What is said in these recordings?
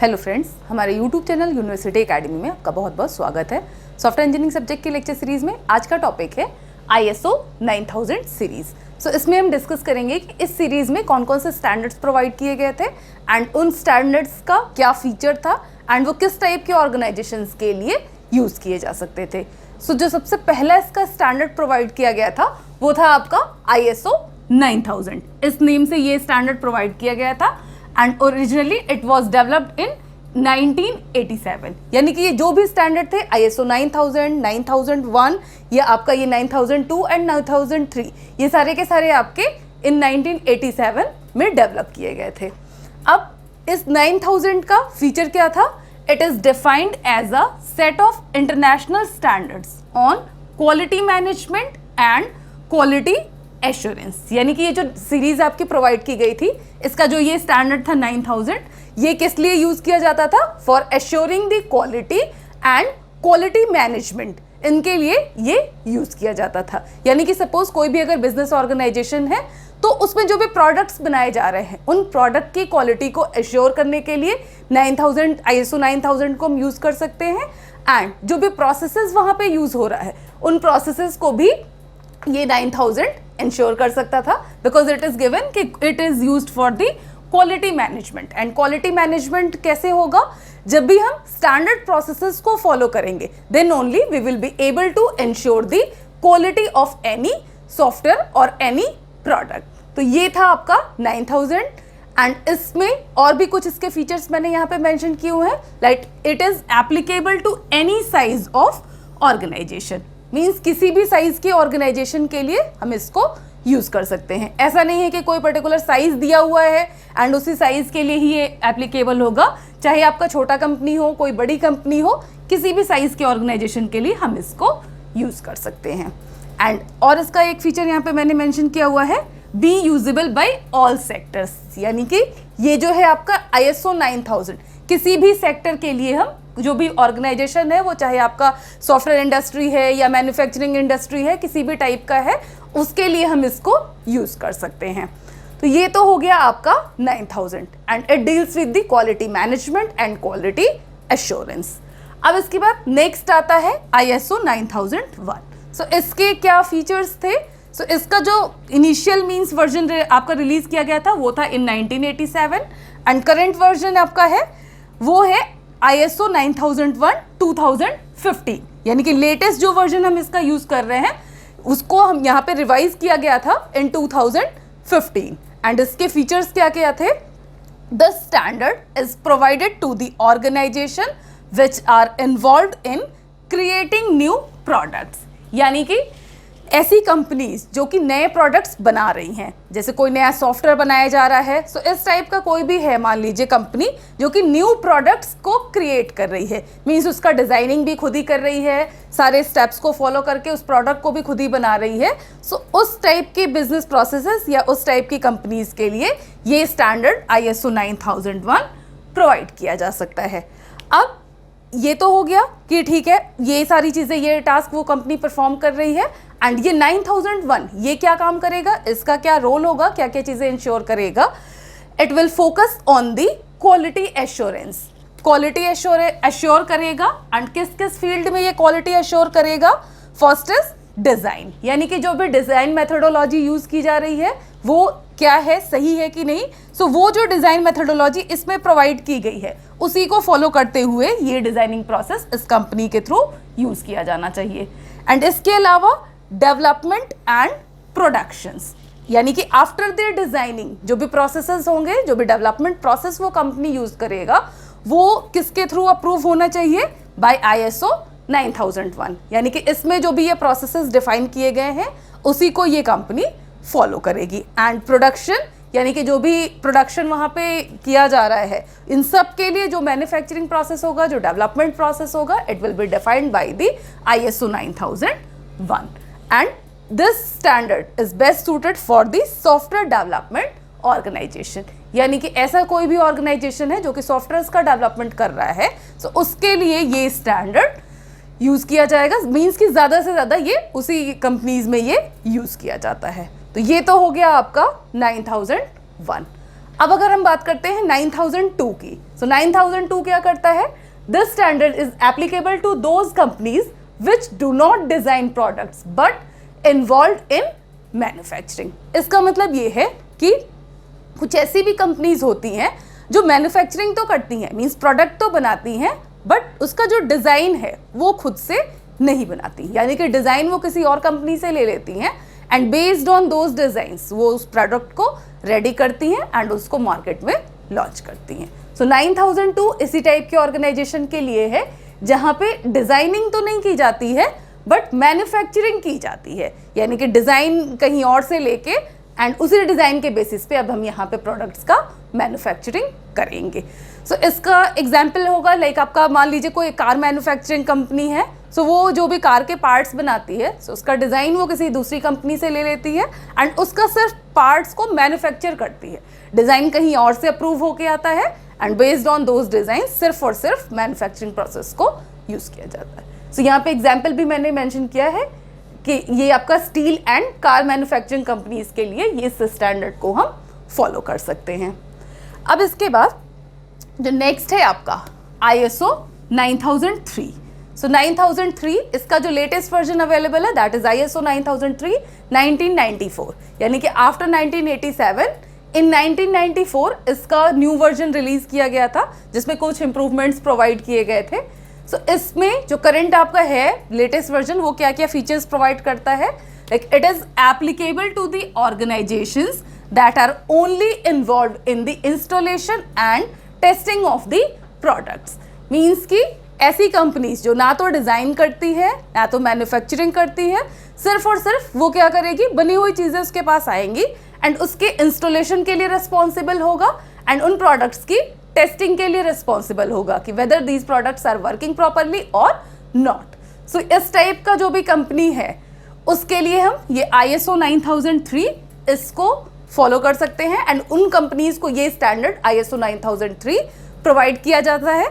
Hello friends, हमारे YouTube channel university academy में आपका बहुत बहुत स्वागत है। सॉफ्टवेयर इंजीनियरिंग सब्जेक्ट की लेक्चर सीरीज में आज का टॉपिक है ISO 9000 सीरीज। सो इसमें हम डिस्कस करेंगे कि इस सीरीज में कौन कौन से स्टैंडर्ड्स प्रोवाइड किए गए थे एंड उन स्टैंडर्ड्स का क्या फीचर था एंड वो किस टाइप के ऑर्गेनाइजेशंस के लिए यूज किए जा सकते थे। सो जो सबसे पहला इसका स्टैंडर्ड प्रोवाइड किया गया था वो था आपका ISO 9000। इस नेम से ये स्टैंडर्ड प्रोवाइड किया गया था and originally it was developed in 1987। यानी कि ये जो भी स्टैंडर्ड थे ISO 9000, 9001 या आपका ये 9002 एंड 9003, ये सारे के सारे आपके इन 1987 में डेवलप किए गए थे। अब इस 9000 का फीचर क्या था? It is defined as a set of international standards on quality management and quality assurance. यानी कि ये जो सीरीज आपकी प्रोवाइड की गई थी, इसका जो ये स्टैंडर्ड था 9000, ये किस लिए यूज किया जाता था? For assuring the quality and quality management, इनके लिए ये यूज किया जाता था। यानी कि सपोज कोई भी अगर बिजनेस ऑर्गेनाइजेशन है तो उसमें जो भी प्रोडक्ट्स बनाए जा रहे हैं उन प्रोडक्ट की क्वालिटी को एश्योर करने के लिए 9000 ISO 9000 को हम यूज कर सकते हैं। एंड जो भी प्रोसेसेस वहां पे यूज हो रहा है उन प्रोसेसेस को भी ये 9000 इंश्योर कर सकता था, बिकॉज इट इज गिवन कि it is used for the quality management. And quality management कैसे होगा? जब भी हम स्टैंडर्ड प्रोसेसेस को फॉलो करेंगे then only we will be able to ensure the quality of any software और एनी प्रोडक्ट। तो ये था आपका 9000 एंड इसमें और भी कुछ इसके फीचर्स मैंने यहाँ पे मेंशन किए हुए हैं। Like it is applicable to any size of organisation, means किसी भी साइज के ऑर्गेनाइजेशन के लिए हम इसको यूज कर सकते हैं। ऐसा नहीं है कि कोई पर्टिकुलर साइज दिया हुआ है एंड उसी साइज के लिए ही ये एप्लीकेबल होगा। चाहे आपका छोटा कंपनी हो, कोई बड़ी कंपनी हो, किसी भी साइज के ऑर्गेनाइजेशन के लिए हम इसको यूज कर सकते हैं। एंड और इसका एक फीचर यहाँ पे मैंने मेंशन किया हुआ है, be usable by all sectors. यानी कि ये जो है आपका ISO 9000 किसी भी सेक्टर के लिए हम, जो भी ऑर्गेनाइजेशन है वो चाहे आपका सॉफ्टवेयर इंडस्ट्री है या मैन्युफैक्चरिंग इंडस्ट्री है, किसी भी टाइप का है, उसके लिए हम इसको यूज कर सकते हैं। तो ये तो हो गया आपका 9000 and it deals with the quality management and quality assurance. अब इसके बाद नेक्स्ट आता है ISO 9001। सो इसके क्या फीचर्स थे? सो इसका जो इनिशियल मीन्स वर्जन आपका रिलीज किया गया था वो था इन 1987 एंड करेंट वर्जन आपका है वो है ISO 9001 2015। यानी कि लेटेस्ट जो वर्जन हम इसका यूज कर रहे हैं उसको हम यहाँ पे रिवाइज किया गया था इन 2015 एंड इसके फीचर्स क्या क्या थे? The standard is provided to the organisation which are involved in creating new products. यानी कि ऐसी कंपनीज जो कि नए प्रोडक्ट्स बना रही हैं, जैसे कोई नया सॉफ्टवेयर बनाया जा रहा है, सो इस टाइप का कोई भी है, मान लीजिए कंपनी जो कि न्यू प्रोडक्ट्स को क्रिएट कर रही है, मीन्स उसका डिजाइनिंग भी खुद ही कर रही है, सारे स्टेप्स को फॉलो करके उस प्रोडक्ट को भी खुद ही बना रही है। सो उस टाइप के बिजनेस प्रोसेसेस या उस टाइप की कंपनीज के लिए ये स्टैंडर्ड ISO 9001 प्रोवाइड किया जा सकता है। अब ये तो हो गया कि ठीक है, ये सारी चीज़ें, ये टास्क वो कंपनी परफॉर्म कर रही है। एंड ये 9001 ये क्या काम करेगा, इसका क्या रोल होगा, क्या क्या चीज़ें इंश्योर करेगा? It will focus on the quality assurance. Quality assure करेगा एंड किस किस फील्ड में ये क्वालिटी एश्योर करेगा? फर्स्ट इज डिज़ाइन, यानी कि जो भी डिज़ाइन मेथोडोलॉजी यूज़ की जा रही है वो क्या है, सही है कि नहीं। सो वो जो डिज़ाइन मेथोडोलॉजी इसमें प्रोवाइड की गई है उसी को फॉलो करते हुए ये डिज़ाइनिंग प्रोसेस इस कंपनी के थ्रू यूज़ किया जाना चाहिए। एंड इसके अलावा डेवलपमेंट एंड प्रोडक्शंस, यानी कि आफ्टर देयर डिज़ाइनिंग जो भी प्रोसेसेस होंगे, जो भी डेवलपमेंट प्रोसेस वो कंपनी यूज़ करेगा वो किसके थ्रू अप्रूव होना चाहिए? By ISO 9001। यानी कि इसमें जो भी ये प्रोसेसेस डिफाइन किए गए हैं उसी को ये कंपनी फॉलो करेगी। एंड प्रोडक्शन, यानी कि जो भी प्रोडक्शन वहाँ पे किया जा रहा है, इन सब के लिए जो मैन्युफैक्चरिंग प्रोसेस होगा, जो डेवलपमेंट प्रोसेस होगा, it will be defined by the ISO 9001 and this standard is best suited for the software development organisation. यानी कि ऐसा कोई भी ऑर्गेनाइजेशन है जो कि सॉफ्टवेयर का डेवलपमेंट कर रहा है, सो उसके लिए ये स्टैंडर्ड यूज किया जाएगा। मीन्स कि ज़्यादा से ज़्यादा ये उसी कंपनीज में ये यूज किया जाता है। तो ये तो हो गया आपका 9001। अब अगर हम बात करते हैं 9002 की, सो 9002 क्या करता है? This standard is applicable to those companies which do not design products but involve in manufacturing. इसका मतलब ये है कि कुछ ऐसी भी कंपनीज होती हैं जो मैन्युफैक्चरिंग तो करती हैं, मीन्स प्रोडक्ट तो बनाती हैं, बट उसका जो डिज़ाइन है वो खुद से नहीं बनाती, यानी कि डिज़ाइन वो किसी और कंपनी से ले लेती हैं and based on those designs वो उस प्रोडक्ट को रेडी करती हैं एंड उसको मार्केट में लॉन्च करती हैं। सो 9002 इसी टाइप के ऑर्गेनाइजेशन के लिए है जहाँ पे डिज़ाइनिंग तो नहीं की जाती है बट मैन्युफैक्चरिंग की जाती है, यानी कि डिज़ाइन कहीं और से लेके एंड उसी डिज़ाइन के बेसिस पे अब हम यहाँ पे प्रोडक्ट्स का मैन्युफैक्चरिंग करेंगे। सो इसका एग्जाम्पल होगा लाइक आपका मान लीजिए कोई कार मैन्युफैक्चरिंग कंपनी है, सो वो जो भी कार के पार्ट्स बनाती है, सो उसका डिज़ाइन वो किसी दूसरी कंपनी से ले लेती है एंड उसका सिर्फ पार्ट्स को मैन्युफैक्चर करती है। डिज़ाइन कहीं और से अप्रूव होके आता है and based on those design सिर्फ और सिर्फ मैन्युफैक्चरिंग प्रोसेस को यूज़ किया जाता है। सो यहाँ पे एग्जाम्पल भी मैंने मेंशन किया है कि ये आपका steel and car manufacturing companies के लिए ये स्टैंडर्ड को हम फॉलो कर सकते हैं। अब इसके बाद जो नेक्स्ट है आपका ISO 9003। सो 9003 इसका जो लेटेस्ट वर्जन अवेलेबल है दैट इज ISO 9003 1994, यानी कि आफ्टर 1987 इन 1994 इसका न्यू वर्जन रिलीज किया गया था जिसमें कुछ इंप्रूवमेंट्स प्रोवाइड किए गए थे। सो इसमें जो करंट आपका है लेटेस्ट वर्जन वो क्या क्या फीचर्स प्रोवाइड करता है? Like it is applicable to the organisations that are only involved in the installation and testing of the products. Means कि ऐसी कंपनीज जो ना तो डिज़ाइन करती है ना तो मैन्युफैक्चरिंग करती है, सिर्फ और सिर्फ वो क्या करेगी, बनी हुई चीज़ें उसके पास आएंगी एंड उसके इंस्टॉलेशन के लिए रिस्पॉन्सिबल होगा एंड उन प्रोडक्ट्स की टेस्टिंग के लिए रिस्पॉन्सिबल होगा कि whether these products are working properly और नॉट। सो इस टाइप का जो भी कंपनी है उसके लिए हम ये ISO 9003 इसको फॉलो कर सकते हैं एंड उन कंपनीज को ये स्टैंडर्ड ISO 9003 प्रोवाइड किया जाता है।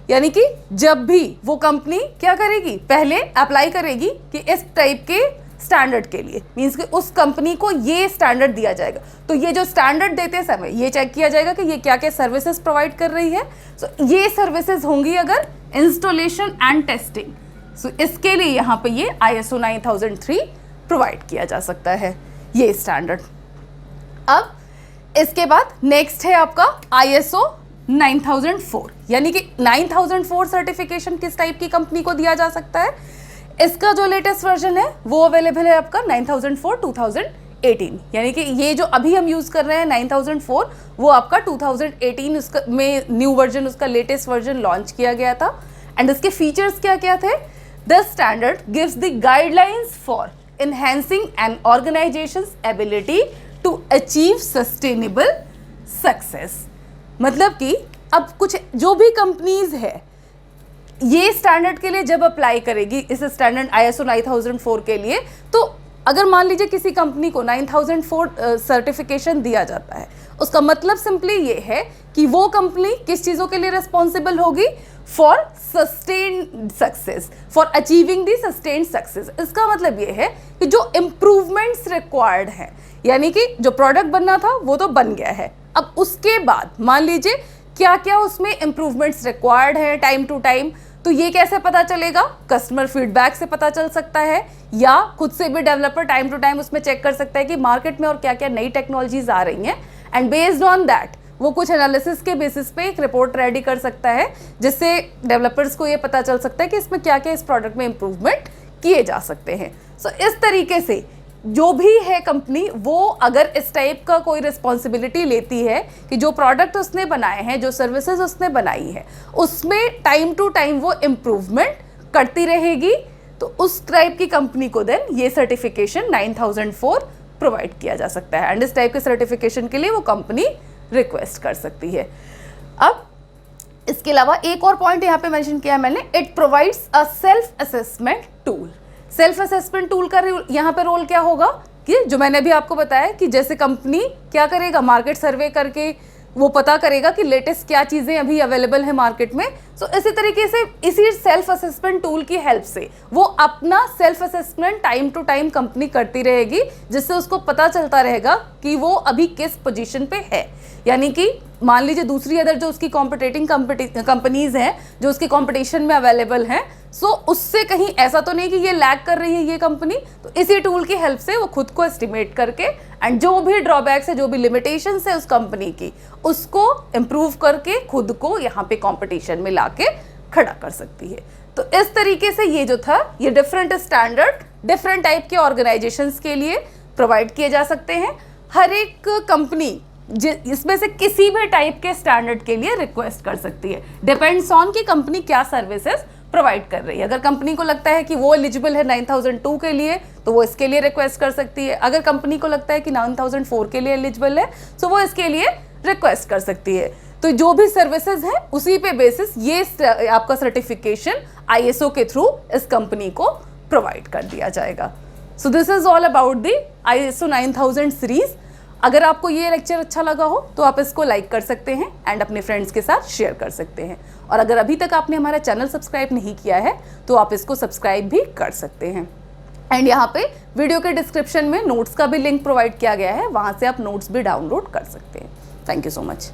यानी कि जब भी वो कंपनी क्या करेगी, पहले अप्लाई करेगी कि इस टाइप के स्टैंडर्ड के लिए, मीन्स कि उस कंपनी को ये स्टैंडर्ड दिया जाएगा, तो ये जो स्टैंडर्ड देते समय ये चेक किया जाएगा कि ये क्या क्या सर्विसेज प्रोवाइड कर रही है। सो ये सर्विसेज होंगी अगर इंस्टॉलेशन एंड टेस्टिंग, सो इसके लिए यहाँ पे ये ISO 9003 प्रोवाइड किया जा सकता है ये स्टैंडर्ड। अब इसके बाद नेक्स्ट है आपका ISO 9004, यानी कि 9004 सर्टिफिकेशन किस टाइप की कंपनी को दिया जा सकता है? इसका जो लेटेस्ट वर्जन है वो अवेलेबल है आपका 9004 2018, यानी कि ये जो अभी हम यूज़ कर रहे हैं 9004 वो आपका 2018 उसका में न्यू वर्जन उसका लेटेस्ट वर्जन लॉन्च किया गया था। एंड इसके फीचर्स क्या क्या थे? This standard gives the guidelines for enhancing an organization's ability to achieve sustainable success। मतलब कि अब कुछ जो भी कंपनीज है ये स्टैंडर्ड के लिए जब अप्लाई करेगी इस स्टैंडर्ड ISO 9004 के लिए, तो अगर मान लीजिए किसी कंपनी को 9004 सर्टिफिकेशन दिया जाता है, उसका मतलब सिंपली ये है कि वो कंपनी किस चीज़ों के लिए रिस्पॉन्सिबल होगी? For sustained success, for achieving the sustained success. इसका मतलब ये है कि जो इम्प्रूवमेंट्स रिक्वायर्ड हैं, यानी कि जो प्रोडक्ट बनना था वो तो बन गया है, अब उसके बाद मान लीजिए क्या क्या उसमें इम्प्रूवमेंट्स रिक्वायर्ड है टाइम टू टाइम, तो ये कैसे पता चलेगा? कस्टमर फीडबैक से पता चल सकता है या खुद से भी डेवलपर टाइम टू टाइम उसमें चेक कर सकता है कि मार्केट में और क्या क्या नई टेक्नोलॉजीज आ रही हैं एंड बेस्ड ऑन दैट वो कुछ एनालिसिस के बेसिस पे एक रिपोर्ट रेडी कर सकता है जिससे डेवलपर्स को ये पता चल सकता है कि इसमें क्या क्या इस प्रोडक्ट में इम्प्रूवमेंट किए जा सकते हैं। सो इस तरीके से जो भी है कंपनी वो अगर इस टाइप का कोई रिस्पॉन्सिबिलिटी लेती है कि जो प्रोडक्ट उसने बनाए हैं, जो सर्विसेज उसने बनाई है, उसमें टाइम टू टाइम वो इम्प्रूवमेंट करती रहेगी, तो उस टाइप की कंपनी को देन ये सर्टिफिकेशन 9004 प्रोवाइड किया जा सकता है एंड इस टाइप के सर्टिफिकेशन के लिए वो कंपनी रिक्वेस्ट कर सकती है। अब इसके अलावा एक और पॉइंट यहाँ पे मेंशन किया है मैंने, it provides a self assessment tool. Self assessment tool का यहाँ पे रोल क्या होगा कि जो मैंने भी आपको बताया कि जैसे कंपनी क्या करेगा, मार्केट सर्वे करके वो पता करेगा कि लेटेस्ट क्या चीज़ें अभी अवेलेबल है मार्केट में, सो इसी तरीके से इसी सेल्फ असेसमेंट टूल की हेल्प से वो अपना self assessment time to time company करती रहेगी, जिससे उसको पता चलता रहेगा कि वो अभी किस पोजीशन पे है। यानी कि मान लीजिए दूसरी अदर जो उसकी कॉम्पिटिटिंग कंपनीज हैं जो उसके कंपटीशन में अवेलेबल हैं, सो उससे कहीं ऐसा तो नहीं कि ये लैग कर रही है ये कंपनी। तो इसी टूल की हेल्प से वो खुद को एस्टिमेट करके एंड जो भी ड्रॉबैक्स है, जो भी लिमिटेशंस है उस कंपनी की, उसको इम्प्रूव करके खुद को यहाँ पे कंपटीशन में लाके खड़ा कर सकती है। तो इस तरीके से ये जो था, ये डिफरेंट स्टैंडर्ड डिफरेंट टाइप के ऑर्गेनाइजेशंस के लिए प्रोवाइड किए जा सकते हैं। हर एक कंपनी इसमें से किसी भी टाइप के स्टैंडर्ड के लिए रिक्वेस्ट कर सकती है, डिपेंड्स ऑन कि कंपनी क्या सर्विसेज प्रोवाइड कर रही है। अगर कंपनी को लगता है कि वो एलिजिबल है 9002 के लिए, तो वो इसके लिए रिक्वेस्ट कर सकती है। अगर कंपनी को लगता है कि 9004 के लिए एलिजिबल है, तो वो इसके लिए रिक्वेस्ट कर सकती है। तो जो भी सर्विसेज है उसी पे बेसिस ये आपका सर्टिफिकेशन ISO के थ्रू इस कंपनी को प्रोवाइड कर दिया जाएगा। So this is all about the ISO 9000 series. अगर आपको ये लेक्चर अच्छा लगा हो तो आप इसको लाइक कर सकते हैं एंड अपने फ्रेंड्स के साथ शेयर कर सकते हैं। और अगर अभी तक आपने हमारा चैनल सब्सक्राइब नहीं किया है तो आप इसको सब्सक्राइब भी कर सकते हैं। एंड यहाँ पे वीडियो के डिस्क्रिप्शन में नोट्स का भी लिंक प्रोवाइड किया गया है, वहाँ से आप नोट्स भी डाउनलोड कर सकते हैं। Thank you so much.